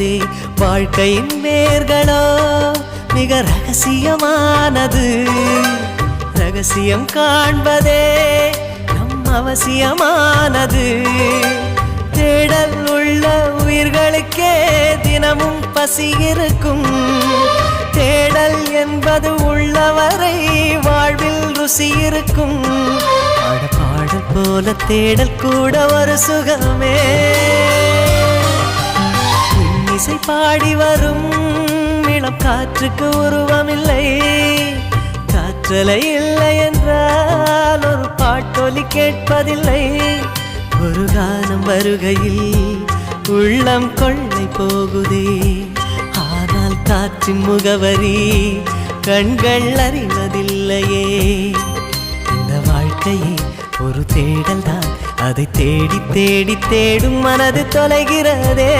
போகுதே. வாழ்க்கையின் வேர்களோ மிக ரகசியமானது. ரகசியம் காண்பதே நம் அவசியமானது. தேடல் உள்ள உயிர்களுக்கே தினமும் பசி இருக்கும். தேடல் என்பது உள்ளவரை வாழ்வில் ருசி இருக்கும். பாடல் போல தேடல் கூட ஒரு சுகமே. இசை பாடி வரும் இளம் காற்றுக்கு உருவமில்லை. காற்றலை இல்லை என்றால் ஒரு பாட்டொலி கேட்பதில்லை. ஒரு கானம் வருகையில் உள்ளம் கொள்ளை போகுதே. ஆனால் காற்றின் முகவரி கண்கள் அறிவதில்லையே. இந்த வாழ்க்கையே ஒரு தேடல் தான். அதை தேடி தேடி தேடும் மனது தொலைகிறதே.